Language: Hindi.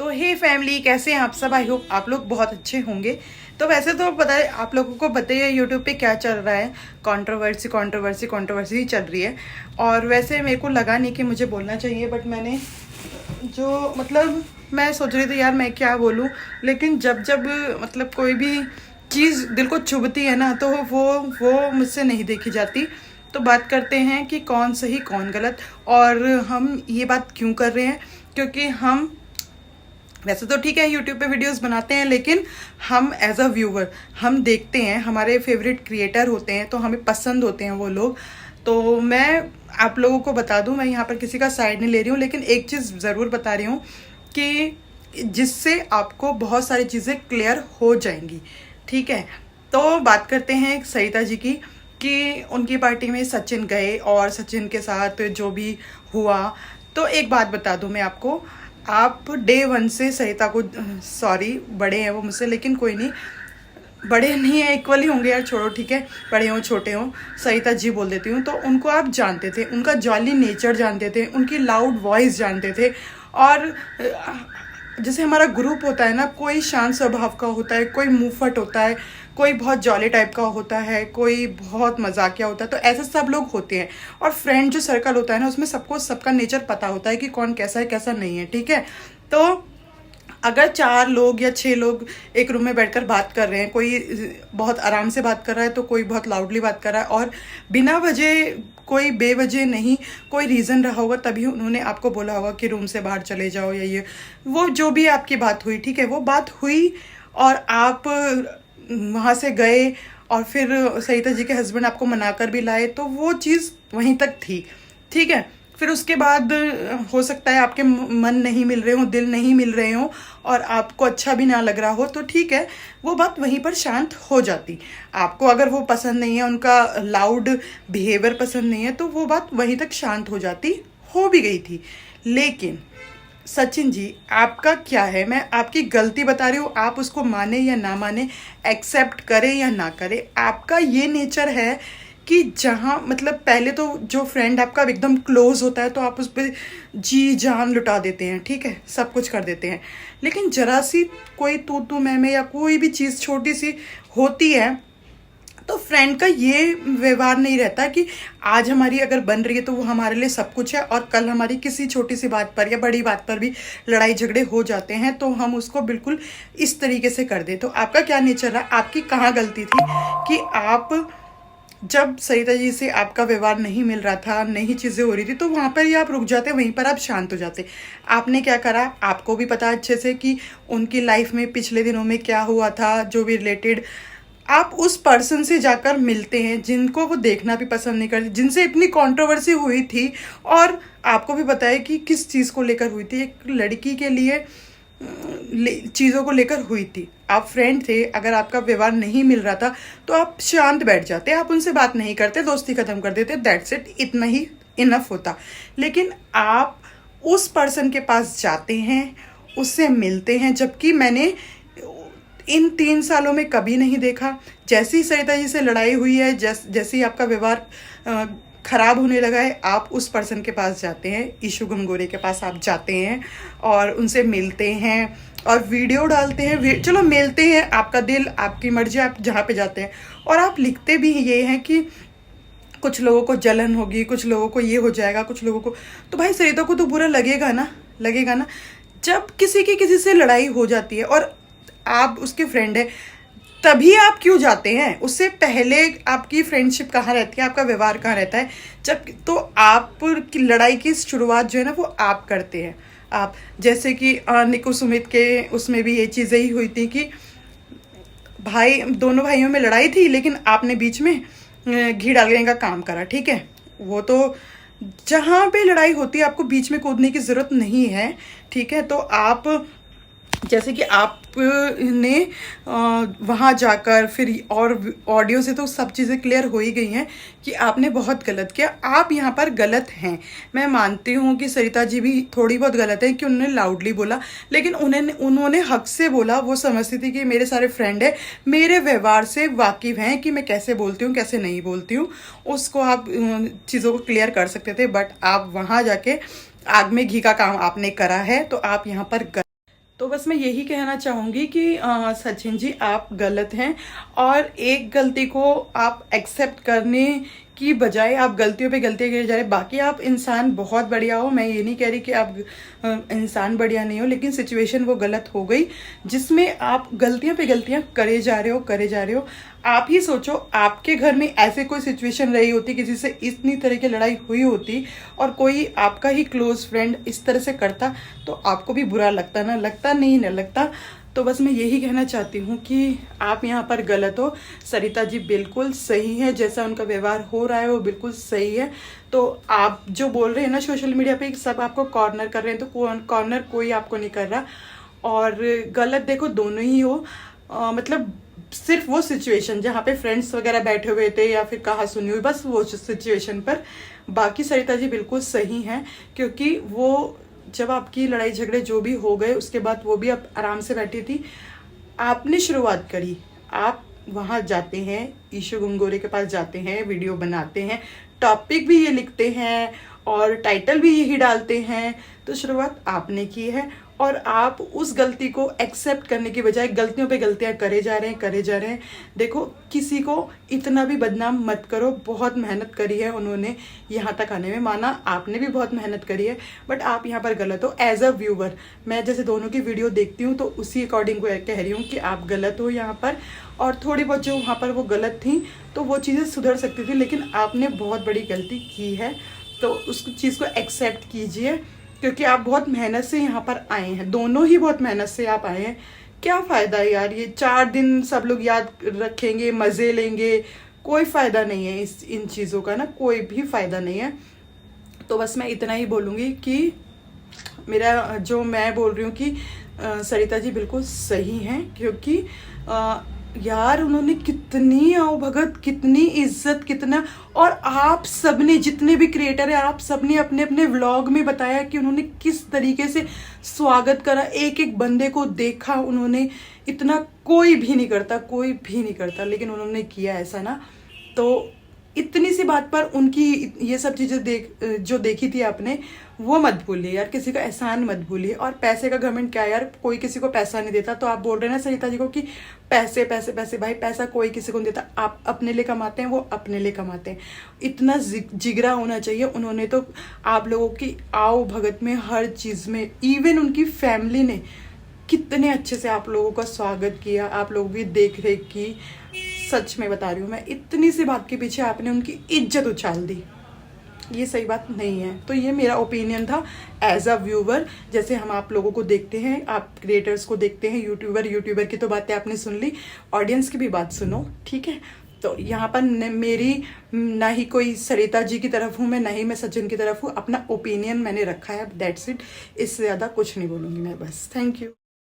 तो हे फैमिली, कैसे हैं आप सब। आई होप आप लोग बहुत अच्छे होंगे। तो वैसे तो पता है, आप लोगों को पता ही है यूट्यूब पे क्या चल रहा है। कंट्रोवर्सी कंट्रोवर्सी कंट्रोवर्सी ही चल रही है। और वैसे मेरे को लगा नहीं कि मुझे बोलना चाहिए, बट मैंने जो मैं सोच रही थी यार मैं क्या बोलूँ। लेकिन जब जब कोई भी चीज़ दिल को चुभती है ना, तो वो मुझसे नहीं देखी जाती। तो बात करते हैं कि कौन सही कौन गलत। और हम ये बात क्यों कर रहे हैं, क्योंकि हम वैसे तो ठीक है यूट्यूब पे वीडियोस बनाते हैं, लेकिन हम एज अ व्यूवर हम देखते हैं, हमारे फेवरेट क्रिएटर होते हैं, तो हमें पसंद होते हैं वो लोग। तो मैं आप लोगों को बता दूं, मैं यहाँ पर किसी का साइड नहीं ले रही हूँ, लेकिन एक चीज़ ज़रूर बता रही हूँ कि जिससे आपको बहुत सारी चीज़ें क्लियर हो जाएंगी। ठीक है, तो बात करते हैं सरिता जी की कि उनकी पार्टी में सचिन गए और सचिन के साथ जो भी हुआ। तो एक बात बता दूं मैं आपको, आप डे वन से सरिता को, सॉरी बड़े हैं वो मुझसे, लेकिन कोई नहीं, बड़े नहीं है, इक्वली होंगे यार, छोड़ो ठीक है, बड़े हों छोटे हों, सरिता जी बोल देती हूँ। तो उनको आप जानते थे, उनका जॉली नेचर जानते थे, उनकी लाउड वॉइस जानते थे। और जैसे हमारा ग्रुप होता है ना, कोई शांत स्वभाव का होता है, कोई मुंहफट होता है, कोई बहुत जॉली टाइप का होता है, कोई बहुत मजाकिया होता है। तो ऐसे सब लोग होते हैं। और फ्रेंड जो सर्कल होता है ना, उसमें सबको सबका नेचर पता होता है कि कौन कैसा है कैसा नहीं है। ठीक है, तो अगर 4 लोग या 6 लोग एक रूम में बैठकर बात कर रहे हैं, कोई बहुत आराम से बात कर रहा है तो कोई बहुत लाउडली बात कर रहा है, और बिना वजह, कोई बेवजह नहीं, कोई रीज़न रहा होगा तभी उन्होंने आपको बोला होगा कि रूम से बाहर चले जाओ या ये वो जो भी आपकी बात हुई। ठीक है, वो बात हुई और आप वहाँ से गए और फिर सरिता जी के हस्बैंड आपको मनाकर भी लाए, तो वो चीज़ वहीं तक थी। ठीक है, फिर उसके बाद हो सकता है आपके मन नहीं मिल रहे हो, दिल नहीं मिल रहे हो, और आपको अच्छा भी ना लग रहा हो, तो ठीक है, वो बात वहीं पर शांत हो जाती। आपको अगर वो पसंद नहीं है, उनका लाउड बिहेवियर पसंद नहीं है, तो वो बात वहीं तक शांत हो जाती, हो भी गई थी। लेकिन सचिन जी, आपका क्या है, मैं आपकी गलती बता रही हूँ, आप उसको माने या ना माने, एक्सेप्ट करें या ना करें, आपका ये नेचर है कि जहाँ पहले तो जो फ्रेंड आपका एकदम क्लोज होता है तो आप उस पर जी जान लुटा देते हैं। ठीक है, सब कुछ कर देते हैं। लेकिन जरा सी कोई तू मैं या कोई भी चीज़ छोटी सी होती है, तो फ्रेंड का ये व्यवहार नहीं रहता कि आज हमारी अगर बन रही है तो वो हमारे लिए सब कुछ है, और कल हमारी किसी छोटी सी बात पर या बड़ी बात पर भी लड़ाई झगड़े हो जाते हैं तो हम उसको बिल्कुल इस तरीके से कर दें। तो आपका क्या नेचर रहा, आपकी कहाँ गलती थी कि आप जब सरिता जी से आपका व्यवहार नहीं मिल रहा था, नई चीज़ें हो रही थी, तो वहाँ पर ही आप रुक जाते, वहीं पर आप शांत हो जाते। आपने क्या करा, आपको भी पता अच्छे से कि उनकी लाइफ में पिछले दिनों में क्या हुआ था, जो भी रिलेटेड, आप उस पर्सन से जाकर मिलते हैं जिनको वो देखना भी पसंद नहीं करते, जिनसे इतनी कंट्रोवर्सी हुई थी। और आपको भी पता है कि किस चीज़ को लेकर हुई थी, एक लड़की के लिए चीज़ों को लेकर हुई थी। आप फ्रेंड थे, अगर आपका व्यवहार नहीं मिल रहा था तो आप शांत बैठ जाते, आप उनसे बात नहीं करते, दोस्ती खत्म कर देते, दैट्स इट, इतना ही इनफ होता। लेकिन आप उस पर्सन के पास जाते हैं, उससे मिलते हैं, जबकि मैंने इन 3 सालों में कभी नहीं देखा। जैसे ही सरिता जी से लड़ाई हुई है, जैसे ही आपका व्यवहार खराब होने लगा है, आप उस पर्सन के पास जाते हैं, ईशू गंगोरे के पास आप जाते हैं और उनसे मिलते हैं और वीडियो डालते हैं। चलो मिलते हैं, आपका दिल, आपकी मर्जी, आप जहाँ पे जाते हैं। और आप लिखते भी ये हैं कि कुछ लोगों को जलन होगी, कुछ लोगों को ये हो जाएगा, कुछ लोगों को, तो भाई सरिता को तो बुरा लगेगा ना, लगेगा ना। जब किसी की किसी से लड़ाई हो जाती है और आप उसके फ्रेंड है, तभी आप क्यों जाते हैं, उससे पहले आपकी फ्रेंडशिप कहाँ रहती है, आपका व्यवहार कहाँ रहता है। जब तो आप की लड़ाई की शुरुआत जो है ना, वो आप करते हैं। आप जैसे कि निकू सुमित के उसमें भी ये चीज़ें ही हुई थी कि दोनों भाइयों में लड़ाई थी, लेकिन आपने बीच में घी डालने का काम करा। ठीक है, वो तो जहाँ पे लड़ाई होती है आपको बीच में कूदने की ज़रूरत नहीं है। ठीक है, तो आप जैसे कि आपने वहाँ जाकर फिर, और ऑडियो से तो सब चीज़ें क्लियर हो ही गई हैं कि आपने बहुत गलत किया, आप यहाँ पर गलत हैं। मैं मानती हूँ कि सरिता जी भी थोड़ी बहुत गलत है कि उन्होंने लाउडली बोला, लेकिन उन्होंने हक से बोला। वो समझती थी कि मेरे सारे फ्रेंड है, मेरे व्यवहार से वाकिफ़ हैं कि मैं कैसे बोलती हूँ कैसे नहीं बोलती हूँ, उसको आप चीज़ों को क्लियर कर सकते थे। बट आप वहाँ जाके आग में घी का काम आपने करा है, तो आप यहाँ पर तो बस मैं यही कहना चाहूँगी कि सचिन जी आप गलत हैं, और एक गलती को आप एक्सेप्ट करने की बजाय आप गलतियों पे गलतियाँ करे जा रहे हैं। बाकी आप इंसान बहुत बढ़िया हो, मैं ये नहीं कह रही कि आप इंसान बढ़िया नहीं हो, लेकिन सिचुएशन वो गलत हो गई जिसमें आप गलतियों पे गलतियाँ करे जा रहे हो। आप ही सोचो, आपके घर में ऐसे कोई सिचुएशन रही होती, किसी से इतनी तरह की लड़ाई हुई होती और कोई आपका ही क्लोज फ्रेंड इस तरह से करता, तो आपको भी बुरा लगता ना? लगता नहीं ना? लगता। तो बस मैं यही कहना चाहती हूँ कि आप यहाँ पर गलत हो। सरिता जी बिल्कुल सही है, जैसा उनका व्यवहार हो रहा है वो बिल्कुल सही है। तो आप जो बोल रहे हैं ना सोशल मीडिया पे सब आपको कॉर्नर कर रहे हैं, तो कॉर्नर कोई आपको नहीं कर रहा। और गलत देखो दोनों ही हो, मतलब सिर्फ वो सिचुएशन जहाँ पे फ्रेंड्स वगैरह बैठे हुए थे या फिर कहा सुनी हुई, बस वो सिचुएशन पर। बाकी सरिता जी बिल्कुल सही हैं, क्योंकि वो जब आपकी लड़ाई झगड़े जो भी हो गए उसके बाद वो भी अब आराम से बैठी थी। आपने शुरुआत करी, आप वहाँ जाते हैं, ईशू गंगोरे के पास जाते हैं, वीडियो बनाते हैं, टॉपिक भी ये लिखते हैं और टाइटल भी यही डालते हैं। तो शुरुआत आपने की है, और आप उस गलती को एक्सेप्ट करने की बजाय गलतियों पे गलतियां करे जा रहे हैं। देखो, किसी को इतना भी बदनाम मत करो। बहुत मेहनत करी है उन्होंने यहाँ तक आने में, माना आपने भी बहुत मेहनत करी है, बट आप यहाँ पर गलत हो। एज अ व्यूवर मैं जैसे दोनों की वीडियो देखती हूँ तो उसी अकॉर्डिंग को कह रही हूँ कि आप गलत हो यहाँ पर। और थोड़ी बहुत जो वहाँ पर वो गलत थी तो वो चीज़ें सुधर सकती थी, लेकिन आपने बहुत बड़ी गलती की है, तो उस चीज़ को एक्सेप्ट कीजिए। क्योंकि आप बहुत मेहनत से यहाँ पर आए हैं, दोनों ही बहुत मेहनत से आप आए हैं। क्या फ़ायदा है यार, ये 4 दिन सब लोग याद रखेंगे, मज़े लेंगे, कोई फ़ायदा नहीं है इन चीज़ों का ना, कोई भी फ़ायदा नहीं है। तो बस मैं इतना ही बोलूँगी कि मेरा जो मैं बोल रही हूँ कि सरिता जी बिल्कुल सही हैं, क्योंकि यार उन्होंने कितनी आओ भगत, कितनी इज्जत, कितना। और आप सबने जितने भी क्रिएटर है, आप सबने अपने अपने व्लॉग में बताया कि उन्होंने किस तरीके से स्वागत करा, एक एक बंदे को देखा उन्होंने। इतना कोई भी नहीं करता, लेकिन उन्होंने किया ऐसा ना। तो इतनी सी बात पर उनकी ये सब चीज़ें जो देखी थी आपने, वो मत भूलिए यार, किसी का एहसान मत भूलिए। और पैसे का घमंड क्या यार, कोई किसी को पैसा नहीं देता। तो आप बोल रहे हैं ना सरिता जी को कि पैसे पैसे पैसे, भाई पैसा कोई किसी को नहीं देता, आप अपने लिए कमाते हैं, वो अपने लिए कमाते हैं। इतना जिगरा होना चाहिए। उन्होंने तो आप लोगों की आओ भगत में, हर चीज़ में, इवन उनकी फैमिली ने कितने अच्छे से आप लोगों का स्वागत किया, आप लोगों की देख रेख की। सच में बता रही हूँ मैं, इतनी सी बात के पीछे आपने उनकी इज्जत उछाल दी, ये सही बात नहीं है। तो ये मेरा ओपिनियन था एज अ व्यूवर। जैसे हम आप लोगों को देखते हैं, आप क्रिएटर्स को देखते हैं, यूट्यूबर की तो बातें आपने सुन ली, ऑडियंस की भी बात सुनो, ठीक है। तो यहाँ पर मेरी ना ही कोई सरिता जी की तरफ हूँ मैं, ना ही मैं सचिन की तरफ हूँ। अपना ओपिनियन मैंने रखा है, दैट्स इट। इससे ज़्यादा कुछ नहीं बोलूँगी मैं, बस। Thank you.